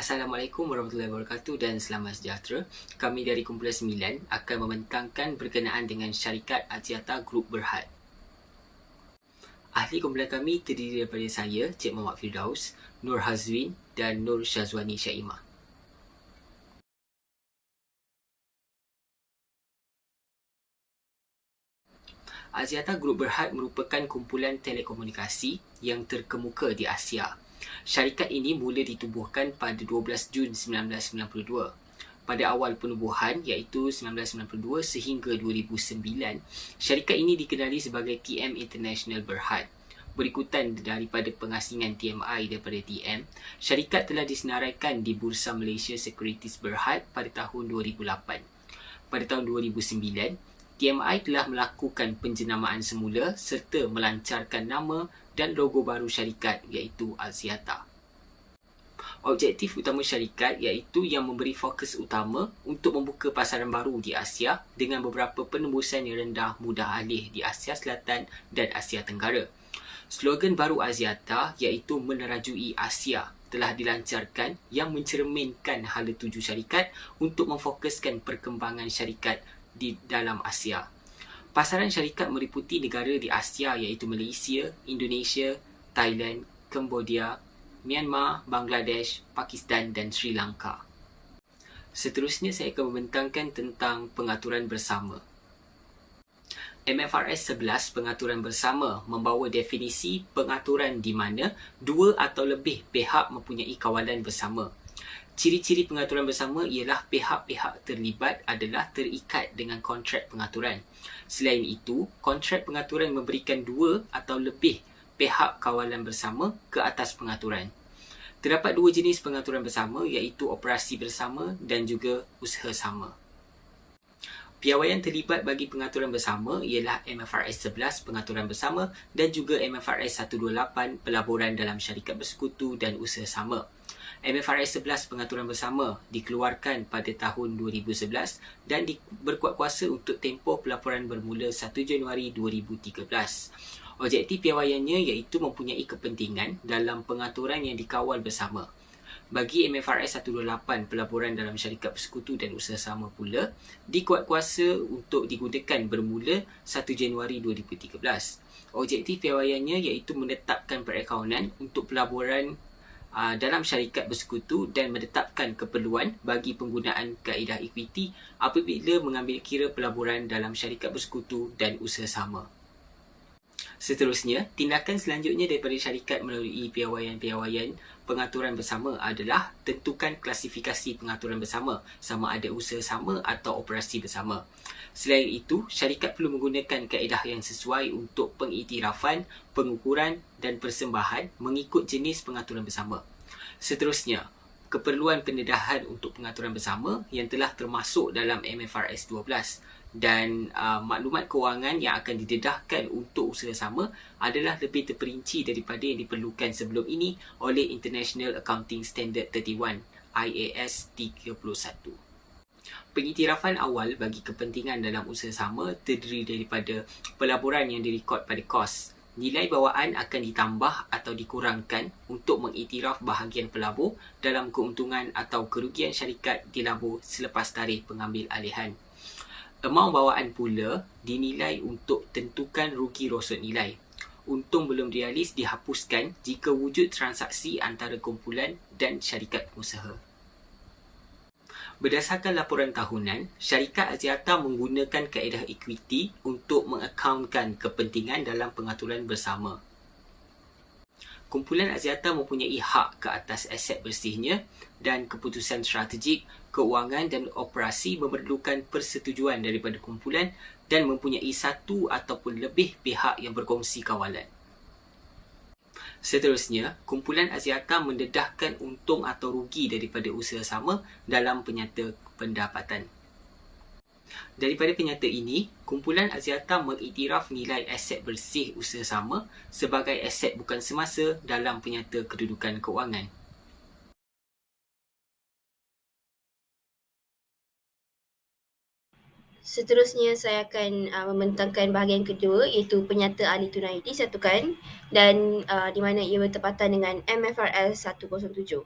Assalamualaikum warahmatullahi wabarakatuh dan selamat sejahtera. Kami dari Kumpulan 9 akan membentangkan berkenaan dengan syarikat Axiata Group Berhad. Ahli kumpulan kami terdiri daripada saya, Cik Muhammad Firdaus, Nur Hazwin dan Nur Syazwani Syaimah. Axiata Group Berhad merupakan kumpulan telekomunikasi yang terkemuka di Asia. Syarikat ini mula ditubuhkan pada 12 Jun 1992. Pada awal penubuhan iaitu 1992 sehingga 2009, syarikat ini dikenali sebagai TM International Berhad. Berikutan daripada pengasingan TMI daripada TM, syarikat telah disenaraikan di Bursa Malaysia Securities Berhad pada tahun 2008. Pada tahun 2009, TMI telah melakukan penjenamaan semula serta melancarkan nama dan logo baru syarikat iaitu Axiata. Objektif utama syarikat iaitu yang memberi fokus utama untuk membuka pasaran baru di Asia dengan beberapa penembusan yang rendah mudah alih di Asia Selatan dan Asia Tenggara. Slogan baru Axiata iaitu menerajui Asia telah dilancarkan yang mencerminkan hala tuju syarikat untuk memfokuskan perkembangan syarikat di dalam Asia. Pasaran syarikat meliputi negara di Asia iaitu Malaysia, Indonesia, Thailand, Cambodia, Myanmar, Bangladesh, Pakistan dan Sri Lanka. Seterusnya saya akan membentangkan tentang pengaturan bersama. MFRS 11 pengaturan bersama membawa definisi pengaturan di mana dua atau lebih pihak mempunyai kawalan bersama. Ciri-ciri pengaturan bersama ialah pihak-pihak terlibat adalah terikat dengan kontrak pengaturan. Selain itu, kontrak pengaturan memberikan dua atau lebih pihak kawalan bersama ke atas pengaturan. Terdapat dua jenis pengaturan bersama iaitu operasi bersama dan juga usaha sama. Piawaian terlibat bagi pengaturan bersama ialah MFRS 11 pengaturan bersama dan juga MFRS 128 pelaburan dalam syarikat bersekutu dan usaha sama. MFRS 11 pengaturan bersama dikeluarkan pada tahun 2011 dan berkuat kuasa untuk tempoh pelaporan bermula 1 Januari 2013. Objektif piawaiannya iaitu mempunyai kepentingan dalam pengaturan yang dikawal bersama. Bagi MFRS 128 pelaburan dalam syarikat bersekutu dan usaha sama pula, dikuat kuasa untuk digunakan bermula 1 Januari 2013. Objektif piawaiannya iaitu menetapkan perakaunan untuk pelaburan dalam syarikat bersekutu dan menetapkan keperluan bagi penggunaan kaedah ekuiti apabila mengambil kira pelaburan dalam syarikat bersekutu dan usaha sama. Seterusnya, tindakan selanjutnya daripada syarikat melalui piawaian-piawaian pengaturan bersama adalah tentukan klasifikasi pengaturan bersama sama ada usaha sama atau operasi bersama. Selain itu, syarikat perlu menggunakan kaedah yang sesuai untuk pengiktirafan, pengukuran dan persembahan mengikut jenis pengaturan bersama. Seterusnya, keperluan pendedahan untuk pengaturan bersama yang telah termasuk dalam MFRS 12 dan maklumat kewangan yang akan didedahkan untuk usaha sama adalah lebih terperinci daripada yang diperlukan sebelum ini oleh International Accounting Standard 31 IAS 31. Pengiktirafan awal bagi kepentingan dalam usaha sama terdiri daripada pelaburan yang direkod pada kos. Nilai bawaan akan ditambah atau dikurangkan untuk mengiktiraf bahagian pelabur dalam keuntungan atau kerugian syarikat dilabur selepas tarikh pengambil alihan. Amaun bawaan pula dinilai untuk tentukan rugi rosot nilai. Untung belum realis dihapuskan jika wujud transaksi antara kumpulan dan syarikat pengusaha. Berdasarkan laporan tahunan, syarikat Axiata menggunakan kaedah ekuiti untuk mengakaunkan kepentingan dalam pengaturan bersama. Kumpulan Axiata mempunyai hak ke atas aset bersihnya dan keputusan strategik, keuangan dan operasi memerlukan persetujuan daripada kumpulan dan mempunyai satu ataupun lebih pihak yang berkongsi kawalan. Seterusnya, kumpulan Axiata mendedahkan untung atau rugi daripada usaha sama dalam penyata pendapatan. Daripada penyata ini, kumpulan Axiata mengiktiraf nilai aset bersih usaha sama sebagai aset bukan semasa dalam penyata kedudukan keuangan. Seterusnya saya akan membentangkan bahagian kedua iaitu penyata ahli tunai disatukan dan di mana ia bertepatan dengan MFRS 107.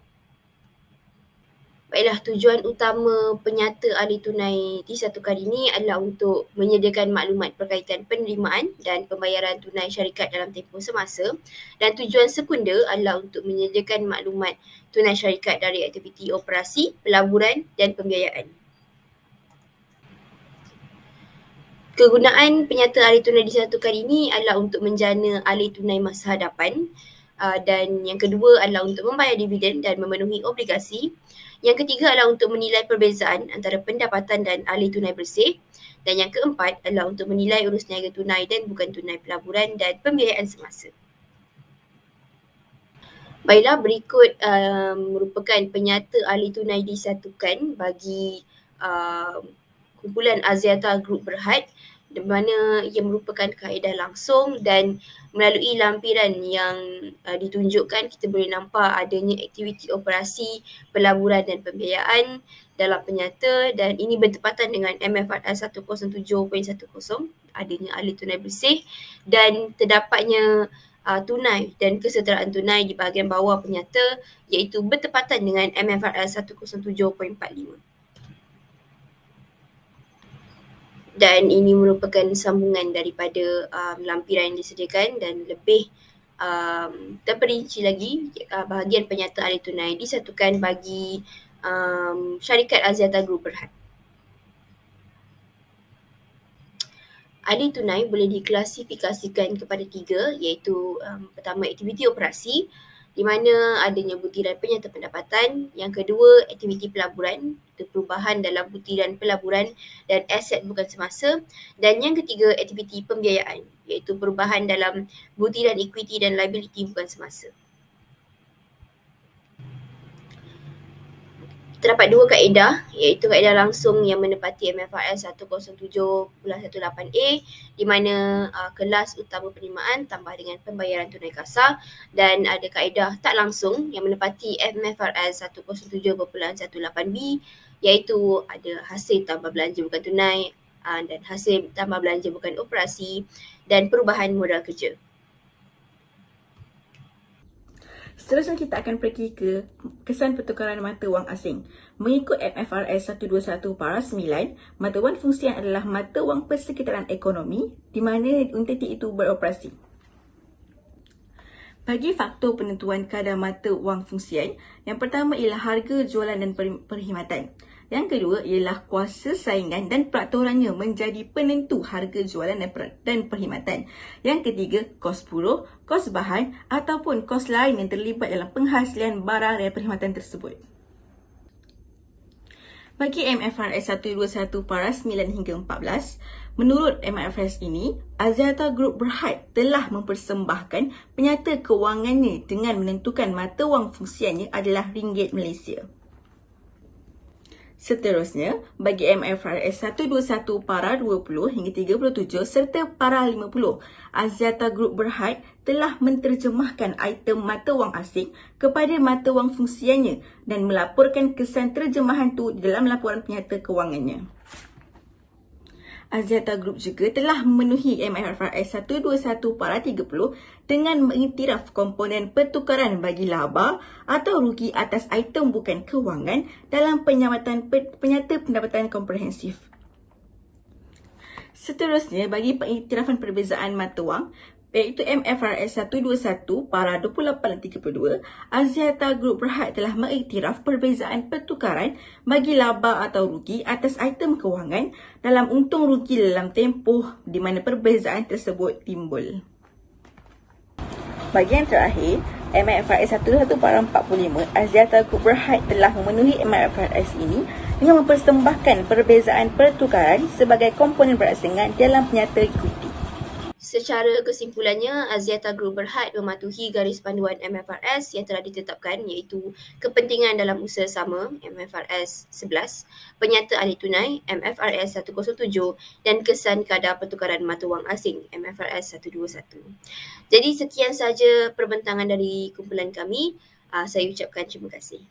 Baiklah, tujuan utama penyata ahli tunai disatukan ini adalah untuk menyediakan maklumat berkaitan penerimaan dan pembayaran tunai syarikat dalam tempoh semasa, dan tujuan sekunder adalah untuk menyediakan maklumat tunai syarikat dari aktiviti operasi, pelaburan dan pembiayaan. Kegunaan penyata ahli tunai disatukan ini adalah untuk menjana ahli tunai masa hadapan, dan yang kedua adalah untuk membayar dividen dan memenuhi obligasi. Yang ketiga adalah untuk menilai perbezaan antara pendapatan dan ahli tunai bersih. Dan yang keempat adalah untuk menilai urus niaga tunai dan bukan tunai pelaburan dan pembiayaan semasa. Baiklah, berikut merupakan penyata ahli tunai disatukan bagi kumpulan Axiata Group Berhad, di mana ia merupakan kaedah langsung, dan melalui lampiran yang ditunjukkan kita boleh nampak adanya aktiviti operasi, pelaburan dan pembiayaan dalam penyata, dan ini bertepatan dengan MFRS 107.10, adanya ahli tunai bersih dan terdapatnya tunai dan kesetaraan tunai di bahagian bawah penyata, iaitu bertepatan dengan MFRS 107.45. Dan ini merupakan sambungan daripada lampiran yang disediakan, dan lebih terperinci lagi bahagian penyata ahli tunai disatukan bagi syarikat Axiata Group Berhad. Ahli tunai boleh diklasifikasikan kepada tiga, iaitu pertama, aktiviti operasi, di mana adanya butiran penyata pendapatan. Yang kedua, aktiviti pelaburan, perubahan dalam butiran pelaburan dan aset bukan semasa. Dan yang ketiga, aktiviti pembiayaan, iaitu perubahan dalam butiran equity dan liability bukan semasa. Terdapat dua kaedah, iaitu kaedah langsung yang menepati MFRS 107.18A, di mana kelas utama penerimaan tambah dengan pembayaran tunai kasar, dan ada kaedah tak langsung yang menepati MFRS 107.18B, iaitu ada hasil tambah belanja bukan tunai dan hasil tambah belanja bukan operasi dan perubahan modal kerja. Seterusnya kita akan pergi ke kesan pertukaran mata wang asing. Mengikut MFRS 121 para 9, mata wang fungsian adalah mata wang persekitaran ekonomi di mana entiti itu beroperasi. Bagi faktor penentuan kadar mata wang fungsian, yang pertama ialah harga jualan dan perkhidmatan. Yang kedua ialah kuasa saingan dan peraturannya menjadi penentu harga jualan dan perkhidmatan. Yang ketiga, kos buruh, kos bahan ataupun kos lain yang terlibat dalam penghasilan barang dan perkhidmatan tersebut. Bagi MFRS 121 para 9 hingga 14, menurut MFRS ini, Axiata Group Berhad telah mempersembahkan penyata kewangannya dengan menentukan mata wang fungsiannya adalah ringgit Malaysia. Seterusnya, bagi MFRS 121 para 20 hingga 37 serta para 50, Axiata Group Berhad telah menterjemahkan item mata wang asing kepada mata wang fungsiannya dan melaporkan kesan terjemahan itu di dalam laporan penyata kewangannya. Axiata Group juga telah memenuhi MFRS 121 para 30 dengan mengiktiraf komponen pertukaran bagi laba atau rugi atas item bukan kewangan dalam penyamatan penyata pendapatan komprehensif. Seterusnya, bagi pengiktirafan perbezaan mata wang, iaitu MFRS 121 para 28 dan 32, Axiata Group Berhad telah mengiktiraf perbezaan pertukaran bagi laba atau rugi atas item kewangan dalam untung rugi dalam tempoh di mana perbezaan tersebut timbul. Bagi yang terakhir, MFRS 121 para 45, Axiata Group Berhad telah memenuhi MFRS ini dengan mempersembahkan perbezaan pertukaran sebagai komponen berasingan dalam penyata ikuti. Secara kesimpulannya, Axiata Group Berhad mematuhi garis panduan MFRS yang telah ditetapkan, iaitu kepentingan dalam usaha sama MFRS 11, penyata ahli tunai MFRS 107 dan kesan kadar pertukaran mata wang asing MFRS 121. Jadi sekian sahaja perbentangan dari kumpulan kami. Saya ucapkan terima kasih.